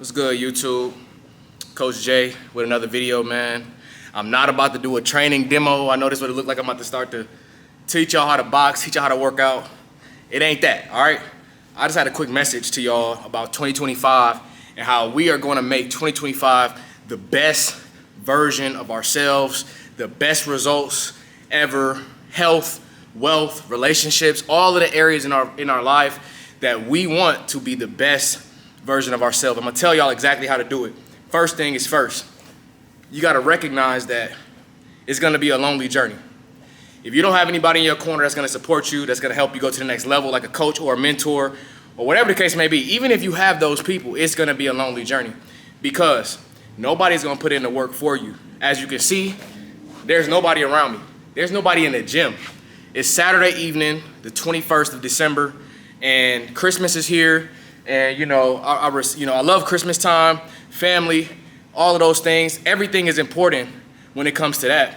What's good, YouTube? Coach Jay with another video, man. I'm not about to do a training demo. I know this is what it looked like. I'm about to start to teach y'all how to box, teach y'all how to work out. It ain't that, all right? I just had a quick message to y'all about 2025 and how we are going to make 2025 the best version of ourselves, the best results ever, health, wealth, relationships, all of the areas in our life that we want to be the best version of ourselves. I'm gonna tell y'all exactly how to do it. First thing is first, you gotta recognize that it's gonna be a lonely journey. If you don't have anybody in your corner that's gonna support you, that's gonna help you go to the next level, like a coach or a mentor, or whatever the case may be, even if you have those people, it's gonna be a lonely journey because nobody's gonna put in the work for you. As you can see, there's nobody around me. There's nobody in the gym. It's Saturday evening, the 21st of December, and Christmas is here. And I love Christmas time, family, all of those things. Everything is important when it comes to that,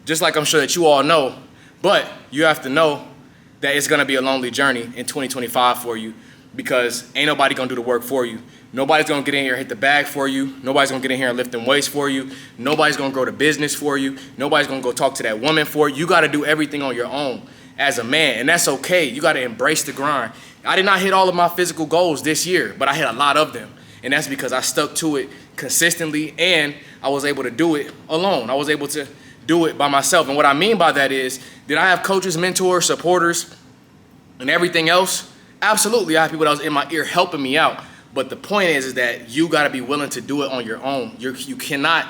just like I'm sure that you all know. But you have to know that it's gonna be a lonely journey in 2025 for you because ain't nobody gonna do the work for you. Nobody's gonna get in here and hit the bag for you. Nobody's gonna get in here and lift them weights for you. Nobody's gonna grow the business for you. Nobody's gonna go talk to that woman for you. You gotta do everything on your own as a man, and that's okay. You gotta embrace the grind. I did not hit all of my physical goals this year, but I hit a lot of them. And that's because I stuck to it consistently and I was able to do it alone. I was able to do it by myself. And what I mean by that is, did I have coaches, mentors, supporters, and everything else? Absolutely, I have people that was in my ear helping me out. But the point is that you gotta be willing to do it on your own. You cannot,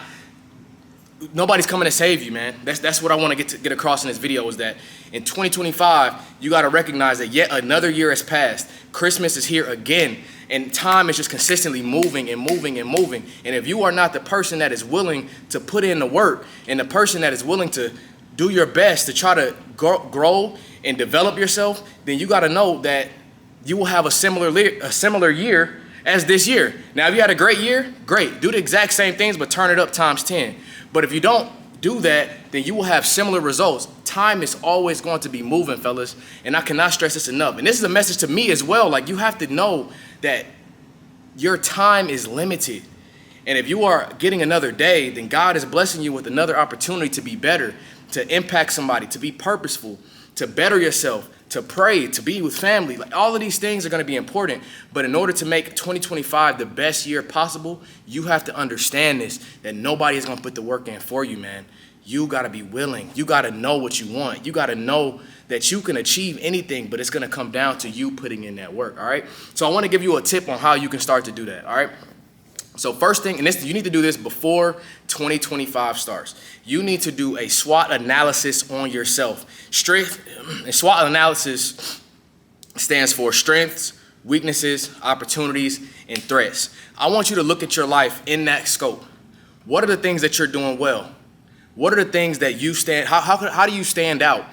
nobody's coming to save you, man. That's what I want to get across in this video is that in 2025, you got to recognize that yet another year has passed. Christmas is here again, and time is just consistently moving and moving and moving. And if you are not the person that is willing to put in the work and the person that is willing to do your best to try to grow and develop yourself, then you got to know that you will have a similar year as this year. Now, if you had a great year, great. Do the exact same things, but turn it up times 10. But if you don't do that, then you will have similar results. Time is always going to be moving, fellas, and I cannot stress this enough. And this is a message to me as well. Like, you have to know that your time is limited. And if you are getting another day, then God is blessing you with another opportunity to be better, to impact somebody, to be purposeful, to better yourself, to pray, to be with family. Like, all of these things are going to be important. But in order to make 2025 the best year possible, you have to understand this, that nobody is going to put the work in for you, man. You got to be willing. You got to know what you want. You got to know that you can achieve anything, but it's going to come down to you putting in that work, all right? So I want to give you a tip on how you can start to do that, all right? So first thing, and you need to do this before 2025 starts. You need to do a SWOT analysis on yourself. SWOT analysis stands for strengths, weaknesses, opportunities, and threats. I want you to look at your life in that scope. What are the things that you're doing well? What are the things that you how do you stand out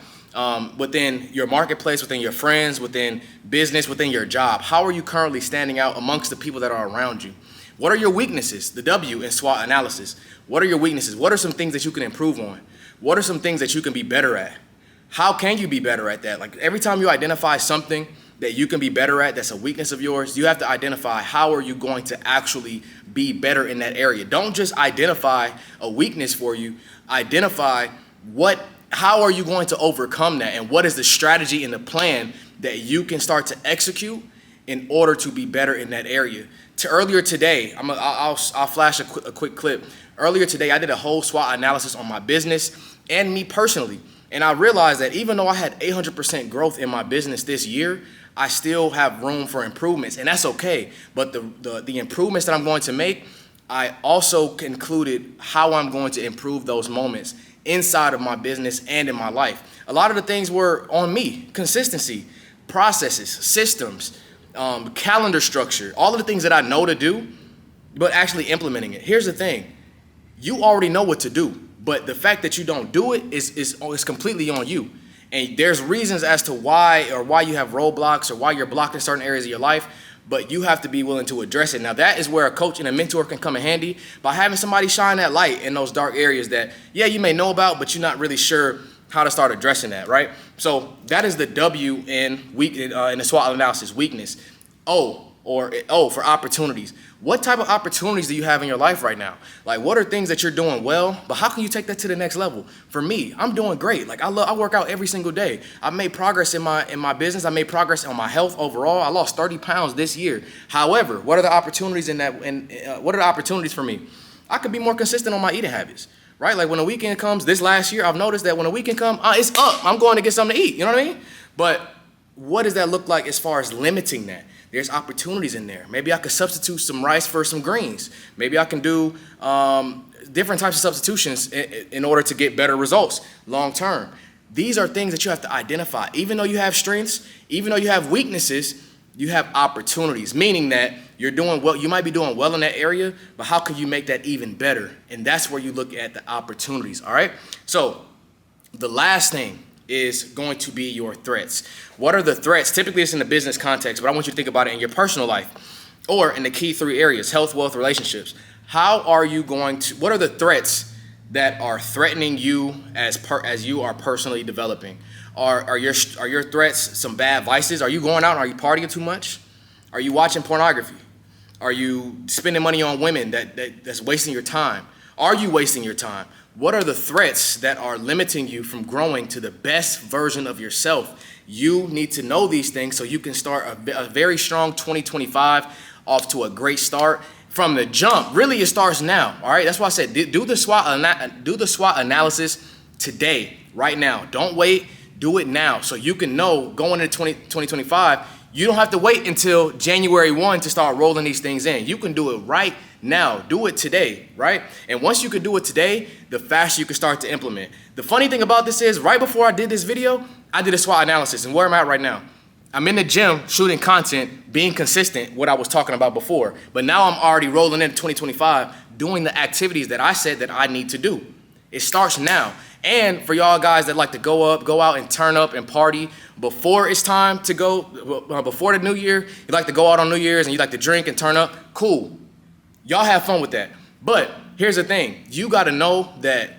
within your marketplace, within your friends, within business, within your job? How are you currently standing out amongst the people that are around you? What are your weaknesses? The W in SWOT analysis. What are your weaknesses? What are some things that you can improve on? What are some things that you can be better at? How can you be better at that? Like, every time you identify something that you can be better at, that's a weakness of yours, you have to identify how are you going to actually be better in that area. Don't just identify a weakness for you. Identify how are you going to overcome that, and what is the strategy and the plan that you can start to execute in order to be better in that area. Earlier today, I'll flash a quick clip. Earlier today, I did a whole SWOT analysis on my business and me personally. And I realized that even though I had 800% growth in my business this year, I still have room for improvements, and that's okay. But the improvements that I'm going to make, I also concluded how I'm going to improve those moments inside of my business and in my life. A lot of the things were on me: consistency, processes, systems, calendar structure, all of the things that I know to do, but actually implementing it. Here's the thing: you already know what to do, but the fact that you don't do it is completely on you. And there's reasons as to why you have roadblocks or why you're blocked in certain areas of your life, but you have to be willing to address it. Now, that is where a coach and a mentor can come in handy, by having somebody shine that light in those dark areas that, yeah, you may know about, but you're not really sure how to start addressing that, right? So that is the W in the SWOT analysis: weakness. O, Or, oh, for opportunities. What type of opportunities do you have in your life right now? Like, what are things that you're doing well, but how can you take that to the next level? For me, I'm doing great. Like, I work out every single day. I've made progress in my business. I made progress on my health overall. I lost 30 pounds this year. However, what are the opportunities in that? And what are the opportunities for me? I could be more consistent on my eating habits, right? Like when the weekend comes, this last year, I've noticed that when the weekend comes, it's up. I'm going to get something to eat. You know what I mean? But what does that look like as far as limiting that? There's opportunities in there. Maybe I could substitute some rice for some greens. Maybe I can do different types of substitutions in order to get better results long term. These are things that you have to identify. Even though you have strengths, even though you have weaknesses, you have opportunities, meaning that you're doing well, you might be doing well in that area, but how can you make that even better? And that's where you look at the opportunities, all right? So the last thing is going to be your threats. What are the threats? Typically it's in the business context, but I want you to think about it in your personal life or in the key 3 areas: health, wealth, relationships. How are you going to, what are the threats that are threatening you as you are personally developing? Are your threats some bad vices? Are you going out and are you partying too much? Are you watching pornography? Are you spending money on women that's wasting your time? Are you wasting your time? What are the threats that are limiting you from growing to the best version of yourself? You need to know these things so you can start a very strong 2025 off to a great start from the jump. Really, it starts now, all right? That's why I said do the SWOT analysis today, right now. Don't wait, do it now so you can know going into 2025, you don't have to wait until January 1 to start rolling these things in. You can do it right now. Do it today, right? And once you can do it today, the faster you can start to implement. The funny thing about this is right before I did this video, I did a SWOT analysis. And where am I at right now? I'm in the gym shooting content, being consistent, what I was talking about before. But now I'm already rolling into 2025, doing the activities that I said that I need to do. It starts now. And for y'all guys that like to go out and turn up and party before it's time to go, before the new year, you like to go out on New Year's and you like to drink and turn up, cool. Y'all have fun with that. But here's the thing. You got to know that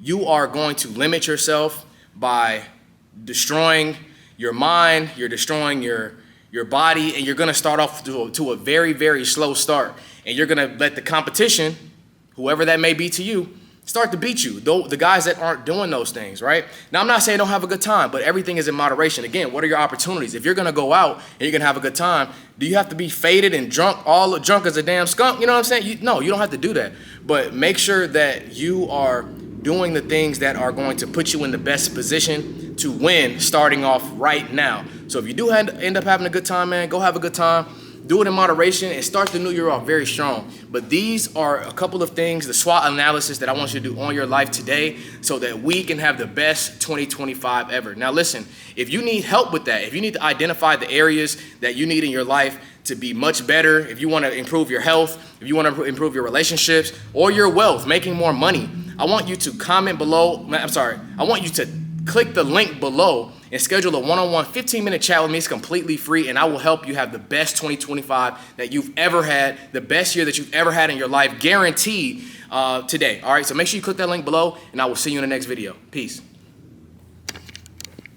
you are going to limit yourself by destroying your mind, you're destroying your body, and you're going to start off to a very, very slow start. And you're going to let the competition, whoever that may be to you, start to beat you, though the guys that aren't doing those things, right? Now, I'm not saying don't have a good time, but everything is in moderation. Again, what are your opportunities? If you're gonna go out and you're gonna have a good time, do you have to be faded and drunk, all drunk as a damn skunk? You know what I'm saying? No, you don't have to do that. But make sure that you are doing the things that are going to put you in the best position to win starting off right now. So if you do end up having a good time, man, go have a good time. Do it in moderation and start the new year off very strong. But these are a couple of things, the SWOT analysis that I want you to do on your life today so that we can have the best 2025 ever. Now listen, if you need help with that, if you need to identify the areas that you need in your life to be much better, if you want to improve your health, if you want to improve your relationships or your wealth, making more money, I want you to comment below. I want you to click the link below and schedule a one-on-one 15-minute chat with me. It's completely free, and I will help you have the best 2025 that you've ever had, the best year that you've ever had in your life, guaranteed today. All right, so make sure you click that link below, and I will see you in the next video. Peace.